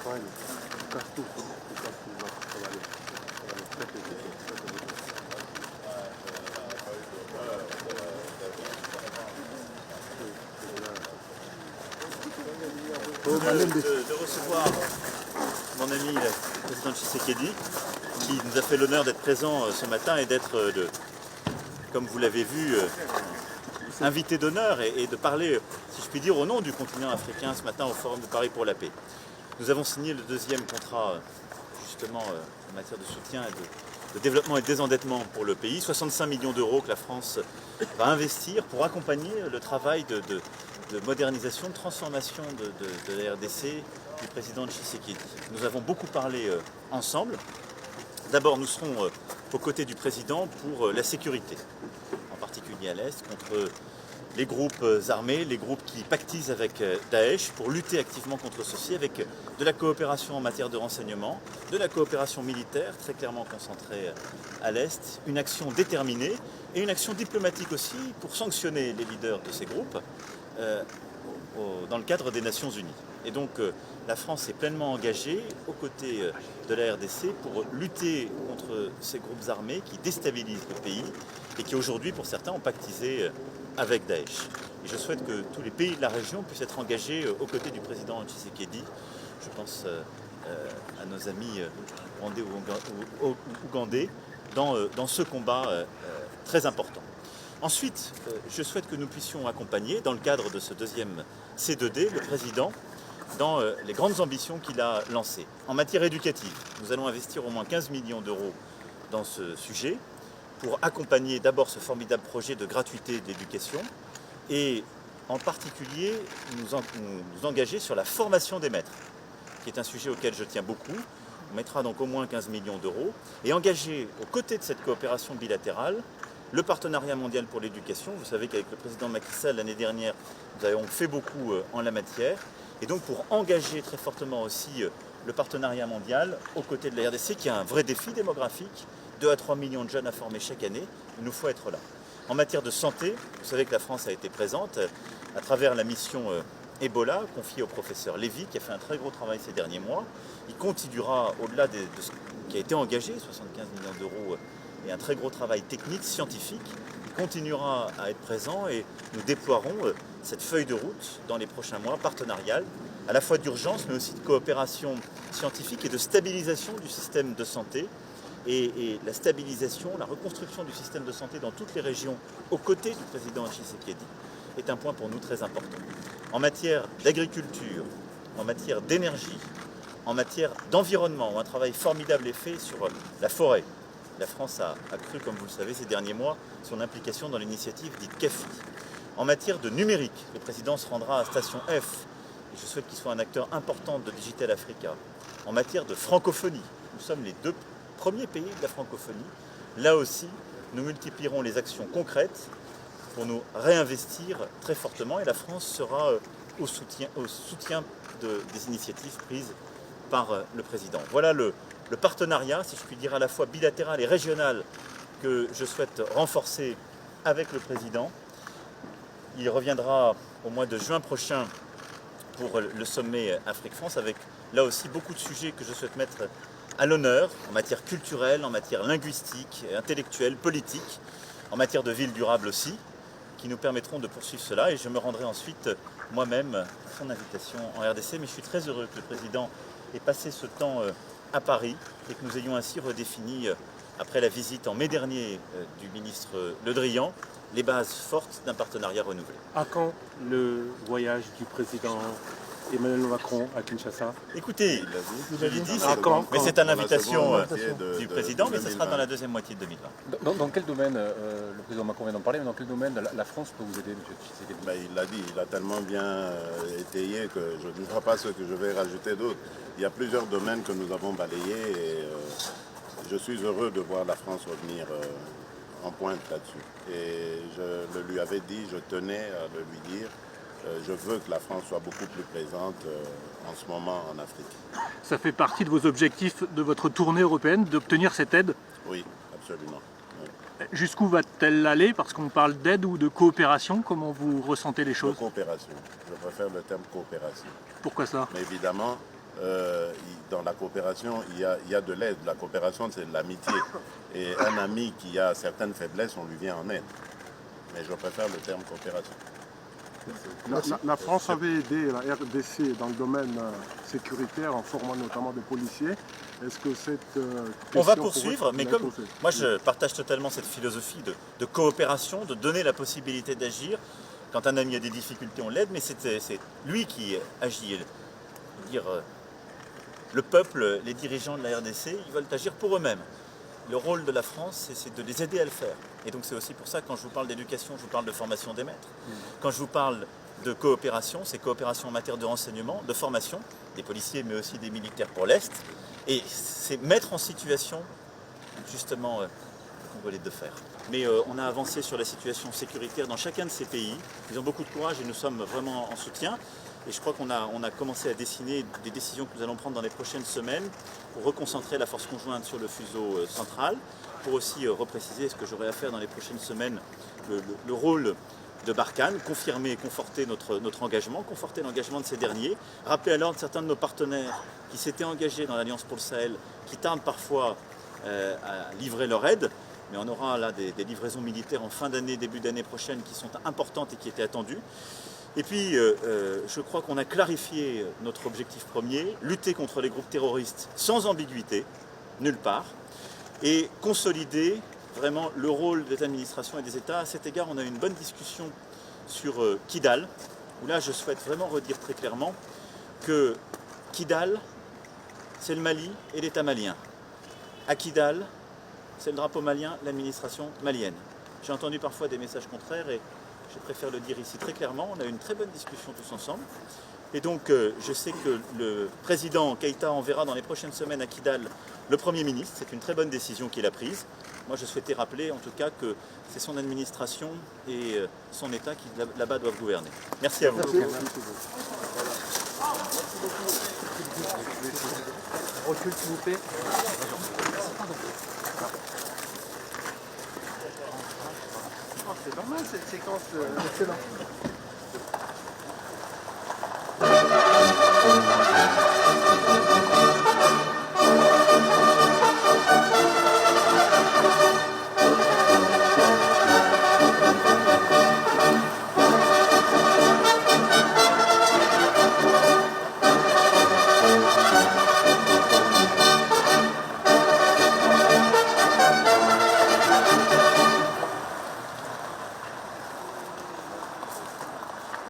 campagne, on casse tout. On casse tout. Ça va aller. Ça va aller très, très vite. De recevoir mon ami le président Tshisekedi, qui nous a fait l'honneur d'être présent ce matin et d'être, comme vous l'avez vu, invité d'honneur et de parler, si je puis dire, au nom du continent africain ce matin au Forum de Paris pour la paix. Nous avons signé le deuxième contrat justement en matière de soutien et de développement et de désendettement pour le pays, 65 millions d'euros que la France va investir pour accompagner le travail de modernisation, de transformation de la RDC du président Tshisekedi. Nous avons beaucoup parlé ensemble. D'abord, nous serons aux côtés du président pour la sécurité, en particulier à l'Est, contre les groupes armés, les groupes qui pactisent avec Daesh pour lutter activement contre ceci, avec de la coopération en matière de renseignement, de la coopération militaire très clairement concentrée à l'Est, une action déterminée et une action diplomatique aussi pour sanctionner les leaders de ces groupes dans le cadre des Nations Unies. Et donc la France est pleinement engagée aux côtés de la RDC pour lutter contre ces groupes armés qui déstabilisent le pays et qui aujourd'hui pour certains ont pactisé avec Daesh. Et je souhaite que tous les pays de la région puissent être engagés aux côtés du président Tshisekedi. Je pense à nos amis rwandais ou ougandais dans ce combat très important. Ensuite, je souhaite que nous puissions accompagner, dans le cadre de ce deuxième C2D, le président dans les grandes ambitions qu'il a lancées. En matière éducative, nous allons investir au moins 15 millions d'euros dans ce sujet pour accompagner d'abord ce formidable projet de gratuité de l'éducation et en particulier nous engager sur la formation des maîtres, qui est un sujet auquel je tiens beaucoup. On mettra donc au moins 15 millions d'euros et engager aux côtés de cette coopération bilatérale le partenariat mondial pour l'éducation. Vous savez qu'avec le président Macky Sall l'année dernière, nous avons fait beaucoup en la matière. Et donc pour engager très fortement aussi le partenariat mondial aux côtés de la RDC, qui a un vrai défi démographique, 2 à 3 millions de jeunes à former chaque année, il nous faut être là. En matière de santé, vous savez que la France a été présente à travers la mission Ebola, confiée au professeur Lévy, qui a fait un très gros travail ces derniers mois. Il continuera au-delà de ce qui a été engagé, 75 millions d'euros, et un très gros travail technique, scientifique. Il continuera à être présent et nous déploierons cette feuille de route dans les prochains mois, partenariale, à la fois d'urgence mais aussi de coopération scientifique et de stabilisation du système de santé. Et la stabilisation, la reconstruction du système de santé dans toutes les régions aux côtés du président Tshisekedi est un point pour nous très important. En matière d'agriculture, en matière d'énergie, en matière d'environnement, où un travail formidable est fait sur la forêt. La France a accru, comme vous le savez, ces derniers mois, son implication dans l'initiative dite KEFI. En matière de numérique, le président se rendra à Station F, et je souhaite qu'il soit un acteur important de Digital Africa. En matière de francophonie, nous sommes les 2 premiers pays de la francophonie. Là aussi, nous multiplierons les actions concrètes pour nous réinvestir très fortement, et la France sera au soutien des initiatives prises par le président. Voilà le partenariat, si je puis dire, à la fois bilatéral et régional que je souhaite renforcer avec le président. Il reviendra au mois de juin prochain pour le sommet Afrique-France avec là aussi beaucoup de sujets que je souhaite mettre à l'honneur en matière culturelle, en matière linguistique, intellectuelle, politique, en matière de ville durable aussi, qui nous permettront de poursuivre cela. Et je me rendrai ensuite moi-même à son invitation en RDC. Mais je suis très heureux que le président ait passé ce temps à Paris et que nous ayons ainsi redéfini, après la visite en mai dernier du ministre Le Drian, les bases fortes d'un partenariat renouvelé. À quand le voyage du président Emmanuel Macron à Kinshasa? Écoutez, je l'ai dit, mais c'est à l'invitation du président, mais ce sera dans la deuxième moitié de 2020. Dans quel domaine, le président Macron vient d'en parler, mais dans quel domaine la France peut vous aider, M. Tshisekedi? Il l'a dit, il a tellement bien étayé que je ne vois pas ce que je vais rajouter d'autre. Il y a plusieurs domaines que nous avons balayés et je suis heureux de voir la France revenir en pointe là-dessus. Et je le lui avais dit, je tenais à le lui dire. Je veux que la France soit beaucoup plus présente en ce moment en Afrique. Ça fait partie de vos objectifs de votre tournée européenne, d'obtenir cette aide? Oui, absolument. Oui. Jusqu'où va-t-elle aller? Parce qu'on parle d'aide ou de coopération, comment vous ressentez les choses? De coopération. Je préfère le terme coopération. Pourquoi ça? Mais évidemment, la coopération, il y a de l'aide. La coopération, c'est de l'amitié. Et un ami qui a certaines faiblesses, on lui vient en aide. Mais je préfère le terme coopération. La France avait aidé la RDC dans le domaine sécuritaire en formant notamment des policiers. Est-ce que cette On va question poursuivre, mais comme moi je partage totalement cette philosophie de coopération, de donner la possibilité d'agir. Quand un ami a des difficultés, on l'aide, mais c'est lui qui agit. Dire, le peuple, les dirigeants de la RDC, ils veulent agir pour eux-mêmes. Le rôle de la France, c'est de les aider à le faire. Et donc c'est aussi pour ça que quand je vous parle d'éducation, je vous parle de formation des maîtres. Quand je vous parle de coopération, c'est coopération en matière de renseignement, de formation, des policiers mais aussi des militaires pour l'Est. Et c'est mettre en situation justement qu'on veut de faire. Mais on a avancé sur la situation sécuritaire dans chacun de ces pays. Ils ont beaucoup de courage et nous sommes vraiment en soutien. Et je crois qu'on a commencé à dessiner des décisions que nous allons prendre dans les prochaines semaines pour reconcentrer la force conjointe sur le fuseau central, pour aussi repréciser ce que j'aurai à faire dans les prochaines semaines, le rôle de Barkhane, confirmer et conforter notre engagement, conforter l'engagement de ces derniers, rappeler à l'ordre certains de nos partenaires qui s'étaient engagés dans l'Alliance pour le Sahel, qui tardent parfois à livrer leur aide, mais on aura là des livraisons militaires en fin d'année, début d'année prochaine qui sont importantes et qui étaient attendues. Et puis, je crois qu'on a clarifié notre objectif premier, lutter contre les groupes terroristes sans ambiguïté, nulle part, et consolider vraiment le rôle des administrations et des États. À cet égard, on a eu une bonne discussion sur Kidal, où là, je souhaite vraiment redire très clairement que Kidal, c'est le Mali et l'État malien. À Kidal, c'est le drapeau malien, l'administration malienne. J'ai entendu parfois des messages contraires et je préfère le dire ici très clairement. On a eu une très bonne discussion tous ensemble. Et donc, je sais que le président Keïta enverra dans les prochaines semaines à Kidal le Premier ministre. C'est une très bonne décision qu'il a prise. Moi, je souhaitais rappeler en tout cas que c'est son administration et son État qui là-bas doivent gouverner. Merci à vous. Recul, s'il vous plaît. C'est normal cette séquence. Excellent.